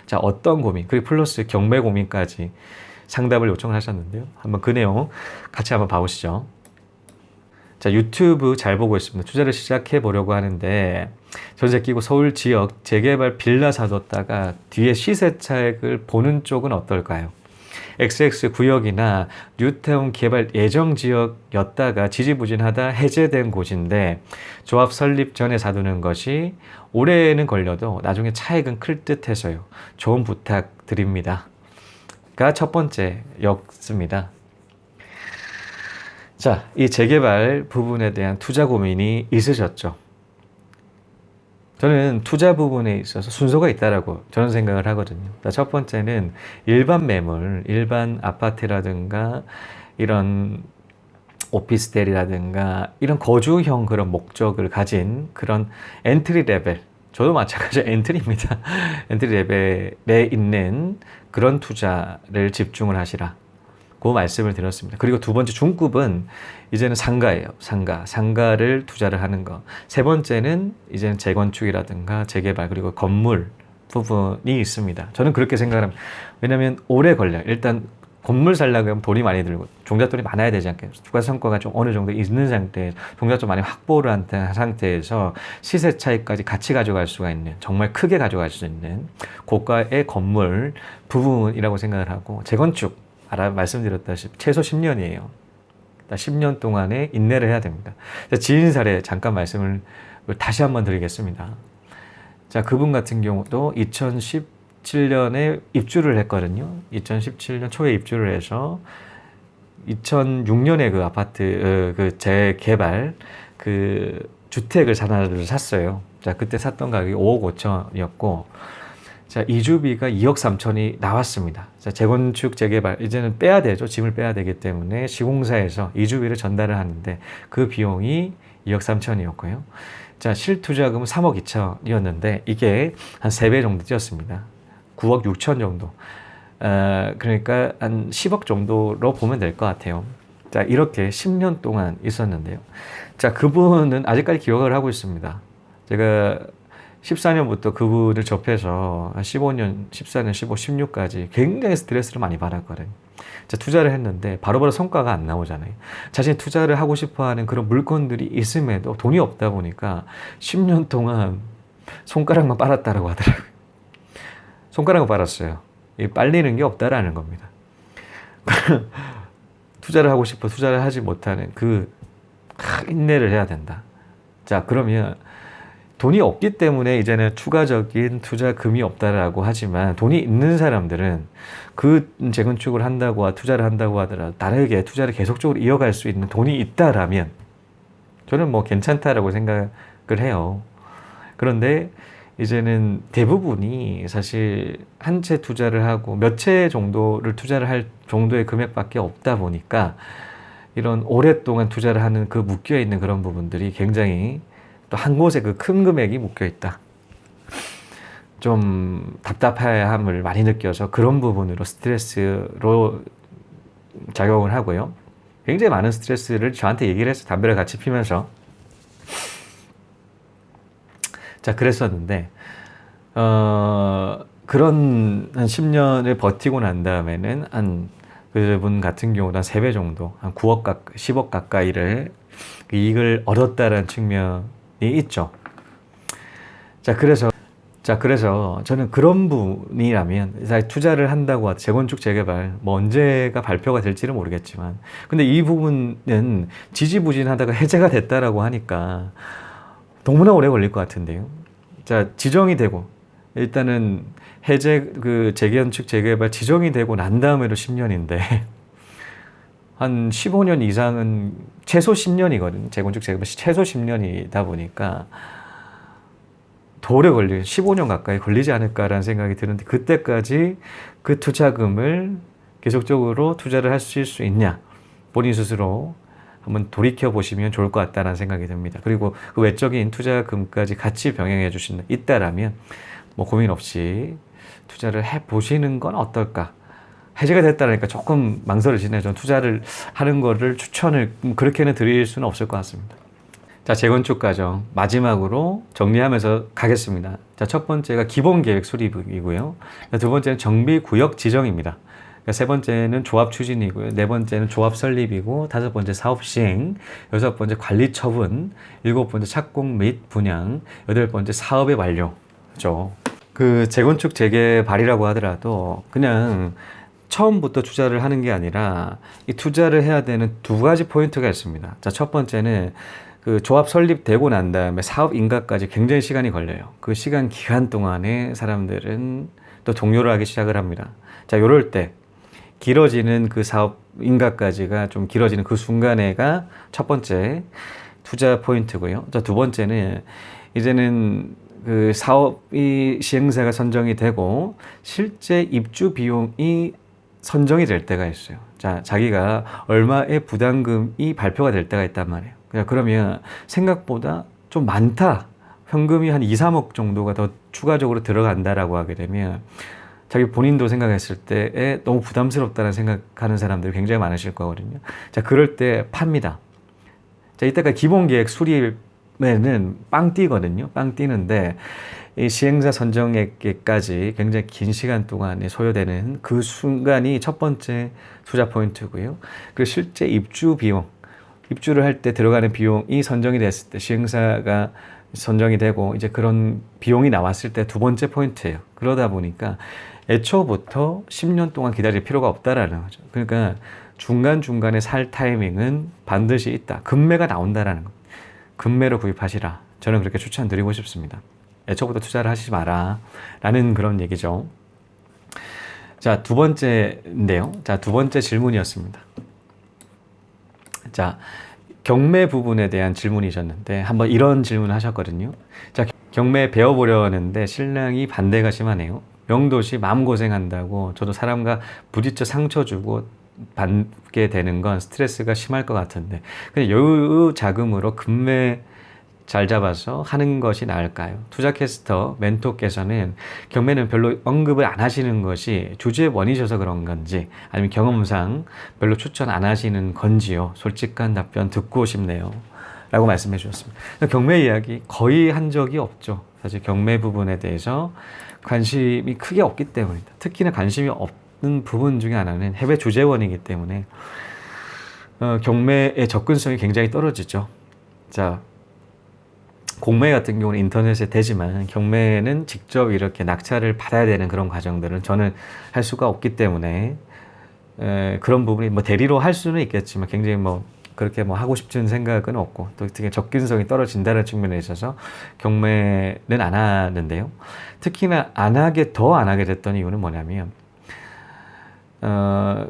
자, 어떤 고민, 그리고 플러스 경매 고민까지 상담을 요청하셨는데요. 한번 그 내용 같이 한번 봐보시죠. 자, 유튜브 잘 보고 있습니다. 투자를 시작해 보려고 하는데 전세 끼고 서울 지역 재개발 빌라 사뒀다가 뒤에 시세 차익을 보는 쪽은 어떨까요? XX 구역이나 뉴타운 개발 예정 지역이었다가 지지부진하다 해제된 곳인데 조합 설립 전에 사두는 것이 올해는 걸려도 나중에 차익은 클 듯해서요. 좋은 부탁드립니다. 가 첫 번째였습니다. 자, 이 재개발 부분에 대한 투자 고민이 있으셨죠? 저는 투자 부분에 있어서 순서가 있다라고 저는 생각을 하거든요. 첫 번째는 일반 매물, 일반 아파트라든가 이런 오피스텔이라든가 이런 거주형 그런 목적을 가진 그런 엔트리 레벨, 저도 마찬가지로 엔트리입니다. 엔트리 레벨에 있는 그런 투자를 집중을 하시라. 그 말씀을 드렸습니다. 그리고 두 번째 중급은 이제는 상가예요. 상가를 투자를 하는 거. 세 번째는 이제는 재건축이라든가 재개발 그리고 건물 부분이 있습니다. 저는 그렇게 생각합니다. 왜냐하면 오래 걸려요. 일단 건물 살려고 하면 돈이 많이 들고 종잣돈이 많아야 되지 않겠어요. 주가 성과가 좀 어느 정도 있는 상태에서 종잣돈 많이 확보를 한 상태에서 시세 차익까지 같이 가져갈 수가 있는, 정말 크게 가져갈 수 있는 고가의 건물 부분이라고 생각을 하고, 재건축 말씀드렸다시피 최소 10년이에요. 10년 동안에 인내를 해야 됩니다. 지인 사례 잠깐 말씀을 다시 한번 드리겠습니다. 자, 그분 같은 경우도 2017년에 입주를 했거든요. 2017년 초에 입주를 해서 2006년에 그 아파트 그 재개발 그 주택을 하나를 샀어요. 자, 그때 샀던 가격이 5억 5천이었고, 자, 이주비가 2억 3천이 나왔습니다. 자, 재건축, 재개발, 이제는 빼야 되죠. 짐을 빼야 되기 때문에 시공사에서 이주비를 전달을 하는데 그 비용이 2억 3천이었고요. 자, 실투자금은 3억 2천이었는데 이게 한 3배 정도 뛰었습니다. 9억 6천 정도. 그러니까 한 10억 정도로 보면 될 것 같아요. 자, 이렇게 10년 동안 있었는데요. 자, 그분은 아직까지 기억을 하고 있습니다. 제가 14년부터 그분을 접해서 15년, 14년, 15, 16까지 굉장히 스트레스를 많이 받았거든요. 자, 투자를 했는데 바로바로 성과가 안 나오잖아요. 자신이 투자를 하고 싶어하는 그런 물건들이 있음에도 돈이 없다 보니까 10년 동안 손가락만 빨았다라고 하더라고요. 손가락을 빨았어요. 빨리는 게 없다라는 겁니다. 투자를 하고 싶어 투자를 하지 못하는 그 인내를 해야 된다. 자, 그러면 돈이 없기 때문에 이제는 추가적인 투자금이 없다라고 하지만 돈이 있는 사람들은 그 재건축을 한다고 투자를 한다고 하더라도 다르게 투자를 계속적으로 이어갈 수 있는 돈이 있다라면 저는 뭐 괜찮다라고 생각을 해요. 그런데 이제는 대부분이 사실 한 채 투자를 하고 몇 채 정도를 투자를 할 정도의 금액밖에 없다 보니까 이런 오랫동안 투자를 하는 그 묶여있는 그런 부분들이 굉장히 또 한 곳에 그 큰 금액이 묶여있다. 좀 답답함을 많이 느껴서 그런 부분으로 스트레스로 작용을 하고요. 굉장히 많은 스트레스를 저한테 얘기를 해서 담배를 같이 피면서 자, 그랬었는데 그런 한 10년을 버티고 난 다음에는 한 그분 같은 경우도 한 3배 정도, 한 9억 10억 가까이를 이익을 얻었다는 측면이 있죠. 자, 그래서 저는 그런 분이라면 투자를 한다고 하도 재건축 재개발 뭐 언제가 발표가 될지는 모르겠지만, 근데 이 부분은 지지부진하다가 해제가 됐다라고 하니까 너무나 오래 걸릴 것 같은데요. 자, 지정이 되고 일단은 해제 그 재건축 재개발 지정이 되고 난 다음에도 10년인데 한 15년 이상은 최소 10년이거든요. 재건축 재개발 최소 10년이다 보니까 더 오래 15년 가까이 걸리지 않을까라는 생각이 드는데, 그때까지 그 투자금을 계속적으로 투자를 하실 수 있냐, 본인 스스로 한번 돌이켜 보시면 좋을 것 같다는 생각이 듭니다. 그리고 그 외적인 투자금까지 같이 병행해 주신다 있다라면 뭐 고민 없이 투자를 해 보시는 건 어떨까. 해제가 됐다니까 조금 망설이시네요. 전 투자를 하는 거를 추천을 그렇게는 드릴 수는 없을 것 같습니다. 자, 재건축 과정 마지막으로 정리하면서 가겠습니다. 자, 첫 번째가 기본 계획 수립이고요. 두 번째는 정비 구역 지정입니다. 세 번째는 조합 추진이고요. 네 번째는 조합 설립이고, 다섯 번째 사업 시행, 여섯 번째 관리 처분, 일곱 번째 착공 및 분양, 여덟 번째 사업의 완료죠. 그 재건축 재개발이라고 하더라도 그냥 처음부터 투자를 하는 게 아니라 이 투자를 해야 되는 두 가지 포인트가 있습니다. 자, 첫 번째는 그 조합 설립되고 난 다음에 사업 인가까지 굉장히 시간이 걸려요. 그 시간 기간 동안에 사람들은 또 동요를 하기 시작을 합니다. 자, 요럴 때 길어지는 그 사업 인가까지가 좀 길어지는 그 순간에가 첫 번째 투자 포인트고요. 자, 두 번째는 이제는 그 사업이 시행사가 선정이 되고 실제 입주 비용이 선정이 될 때가 있어요. 자, 자기가 얼마의 부담금이 발표가 될 때가 있단 말이에요. 그러면 생각보다 좀 많다. 현금이 한 2, 3억 정도가 더 추가적으로 들어간다라고 하게 되면 자기 본인도 생각했을 때에 너무 부담스럽다는 생각하는 사람들이 굉장히 많으실 거거든요. 자, 그럴 때 팝니다. 자, 이때가 기본 계획 수립에는 빵 뛰거든요. 빵 뛰는데 이 시행사 선정에까지 굉장히 긴 시간 동안에 소요되는 그 순간이 첫 번째 투자 포인트고요. 그리고 실제 입주 비용, 입주를 할 때 들어가는 비용이 선정이 됐을 때 시행사가 선정이 되고 이제 그런 비용이 나왔을 때 두 번째 포인트예요. 그러다 보니까 애초부터 10년 동안 기다릴 필요가 없다라는 거죠. 그러니까 중간중간에 살 타이밍은 반드시 있다. 급매가 나온다라는 거. 급매로 구입하시라. 저는 그렇게 추천드리고 싶습니다. 애초부터 투자를 하시지 마라. 라는 그런 얘기죠. 자, 두 번째인데요. 자, 두 번째 질문이었습니다. 자, 경매 부분에 대한 질문이셨는데 한번 이런 질문을 하셨거든요. 자, 경매 배워보려는데 신랑이 반대가 심하네요. 명도시 마음고생한다고 저도 사람과 부딪혀 상처 주고 받게 되는 건 스트레스가 심할 것 같은데 그냥 여유 자금으로 금매 잘 잡아서 하는 것이 나을까요? 투자캐스터 멘토께서는 경매는 별로 언급을 안 하시는 것이 주제 원이셔서 그런 건지 아니면 경험상 별로 추천 안 하시는 건지요. 솔직한 답변 듣고 싶네요. 라고 말씀해 주셨습니다. 경매 이야기 거의 한 적이 없죠. 사실 경매 부분에 대해서 관심이 크게 없기 때문이다. 특히나 관심이 없는 부분 중에 하나는 해외 주재원이기 때문에 경매의 접근성이 굉장히 떨어지죠. 자, 공매 같은 경우는 인터넷에 되지만 경매는 직접 이렇게 낙찰을 받아야 되는 그런 과정들은 저는 할 수가 없기 때문에 그런 부분이 뭐 대리로 할 수는 있겠지만 굉장히 뭐 그렇게 뭐 하고 싶은 생각은 없고 또 특히 접근성이 떨어진다는 측면에 있어서 경매는 안 하는데요. 특히나 안 하게 됐던 이유는 뭐냐면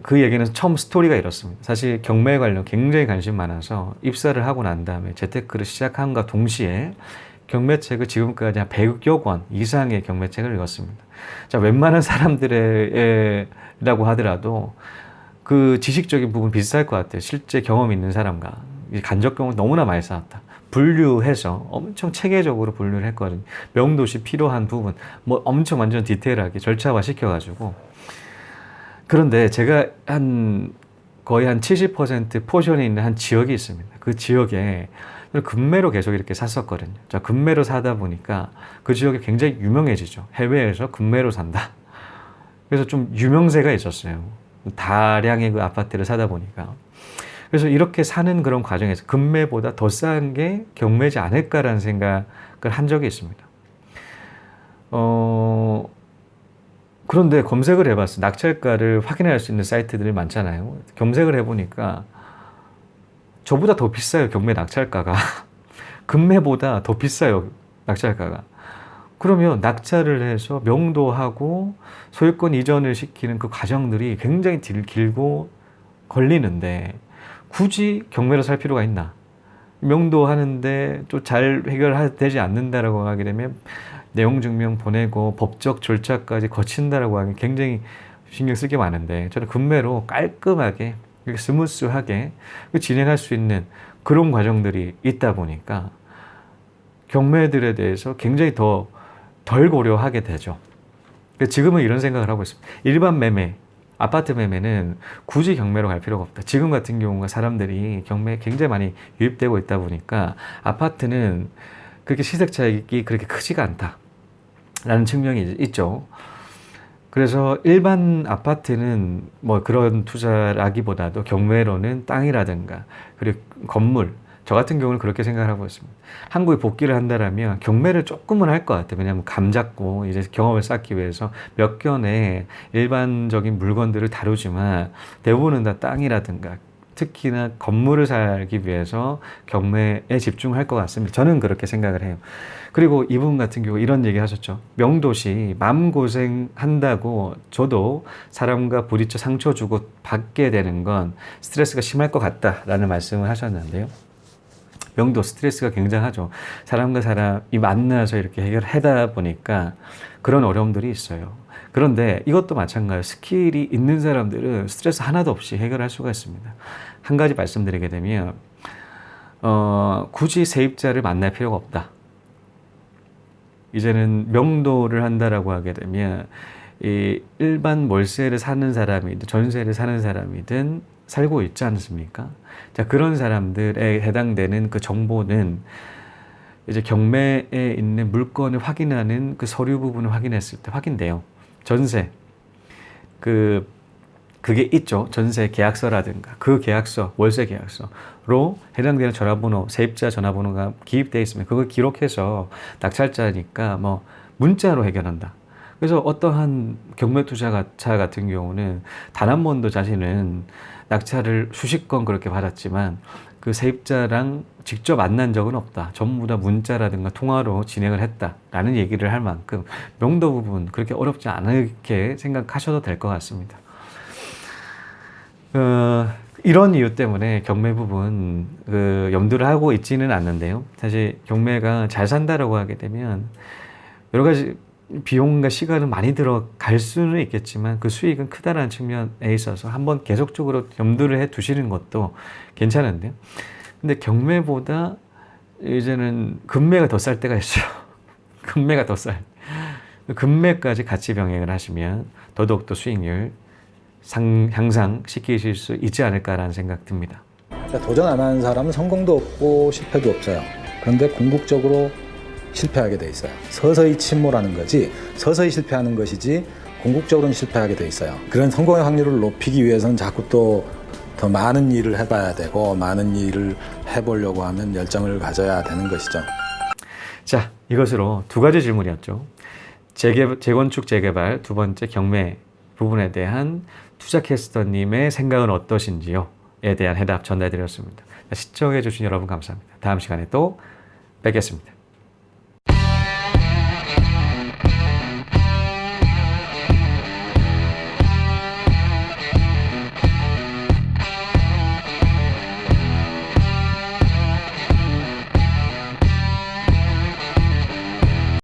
그 얘기는 처음 스토리가 이렇습니다. 사실 경매 관련 굉장히 관심 많아서 입사를 하고 난 다음에 재테크를 시작함과 동시에 경매책을 지금까지 한 100여 권 이상의 경매책을 읽었습니다. 자, 웬만한 사람들이라고 하더라도 그 지식적인 부분 비슷할 것 같아요. 실제 경험 있는 사람과 간접 경험 너무나 많이 쌓았다. 분류해서 엄청 체계적으로 분류를 했거든요. 명도시 필요한 부분 뭐 엄청 완전 디테일하게 절차화 시켜가지고 그런데 제가 거의 한 70% 포션이 있는 한 지역이 있습니다. 그 지역에 금매로 계속 이렇게 샀었거든요. 자, 금매로 사다 보니까 그 지역이 굉장히 유명해지죠. 해외에서 금매로 산다. 그래서 좀 유명세가 있었어요. 다량의 그 아파트를 사다 보니까. 그래서 이렇게 사는 그런 과정에서 금매보다 더 싼 게 경매지 않을까라는 생각을 한 적이 있습니다. 그런데 검색을 해봤어요. 낙찰가를 확인할 수 있는 사이트들이 많잖아요. 검색을 해보니까 저보다 더 비싸요. 경매 낙찰가가. 금매보다 더 비싸요. 낙찰가가. 그러면 낙찰을 해서 명도하고 소유권 이전을 시키는 그 과정들이 굉장히 길고 걸리는데 굳이 경매로 살 필요가 있나? 명도하는데 또 잘 해결되지 않는다라고 하게 되면 내용 증명 보내고 법적 절차까지 거친다라고 하면 굉장히 신경 쓸 게 많은데 저는 금매로 깔끔하게 스무스하게 진행할 수 있는 그런 과정들이 있다 보니까 경매들에 대해서 굉장히 덜 고려하게 되죠. 지금은 이런 생각을 하고 있습니다. 일반 매매 아파트 매매는 굳이 경매로 갈 필요가 없다. 지금 같은 경우가 사람들이 경매에 굉장히 많이 유입되고 있다 보니까 아파트는 그렇게 시세 차익이 그렇게 크지가 않다라는 측면이 있죠. 그래서 일반 아파트는 뭐 그런 투자라기보다도 경매로는 땅이라든가 그리고 건물, 저 같은 경우는 그렇게 생각을 하고 있습니다. 한국에 복귀를 한다라면 경매를 조금은 할 것 같아요. 왜냐하면 감 잡고 이제 경험을 쌓기 위해서 몇 견의 일반적인 물건들을 다루지만 대부분은 다 땅이라든가 특히나 건물을 살기 위해서 경매에 집중할 것 같습니다. 저는 그렇게 생각을 해요. 그리고 이분 같은 경우 이런 얘기 하셨죠. 명도시 마음고생 한다고 저도 사람과 부딪혀 상처 주고 받게 되는 건 스트레스가 심할 것 같다라는 말씀을 하셨는데요. 명도 스트레스가 굉장하죠. 사람과 사람이 만나서 이렇게 해결하다 보니까 그런 어려움들이 있어요. 그런데 이것도 마찬가지예요. 스킬이 있는 사람들은 스트레스 하나도 없이 해결할 수가 있습니다. 한 가지 말씀드리게 되면 굳이 세입자를 만날 필요가 없다. 이제는 명도를 한다라고 하게 되면 이 일반 월세를 사는 사람이든 전세를 사는 사람이든 살고 있지 않습니까? 자, 그런 사람들에 해당되는 그 정보는 이제 경매에 있는 물건을 확인하는 그 서류 부분을 확인했을 때 확인돼요. 전세. 그게 있죠. 전세 계약서라든가 그 계약서, 월세 계약서로 해당되는 전화번호, 세입자 전화번호가 기입되어 있으면 그걸 기록해서 낙찰자니까 뭐 문자로 해결한다. 그래서 어떠한 경매 투자자 같은 경우는 단 한 번도 자신은 낙찰을 수십 건 그렇게 받았지만 그 세입자랑 직접 만난 적은 없다. 전부 다 문자라든가 통화로 진행을 했다라는 얘기를 할 만큼 명도 부분 그렇게 어렵지 않게 생각하셔도 될 것 같습니다. 이런 이유 때문에 경매 부분 염두를 하고 있지는 않는데요. 사실 경매가 잘 산다라고 하게 되면 여러 가지 비용과 시간은 많이 들어갈 수는 있겠지만 그 수익은 크다라는 측면에 있어서 한번 계속적으로 염두를 해 두시는 것도 괜찮은데요. 근데 경매보다 이제는 금매가 더 쌀 때가 있어요. 금매가 더 쌀. 금매까지 같이 병행을 하시면 더더욱더 수익률 향상시키실 수 있지 않을까라는 생각 듭니다. 도전 안 하는 사람은 성공도 없고 실패도 없어요. 그런데 궁극적으로 실패하게 돼 있어요. 서서히 침몰하는 거지 서서히 실패하는 것이지 궁극적으로는 실패하게 돼 있어요. 그런 성공의 확률을 높이기 위해서는 자꾸 또 더 많은 일을 해봐야 되고 많은 일을 해보려고 하면 열정을 가져야 되는 것이죠. 자, 이것으로 두 가지 질문이었죠. 재건축 재개발, 두 번째 경매 부분에 대한 투자캐스터님의 생각은 어떠신지요에 대한 해답 전달드렸습니다. 시청해 주신 여러분 감사합니다. 다음 시간에 또 뵙겠습니다.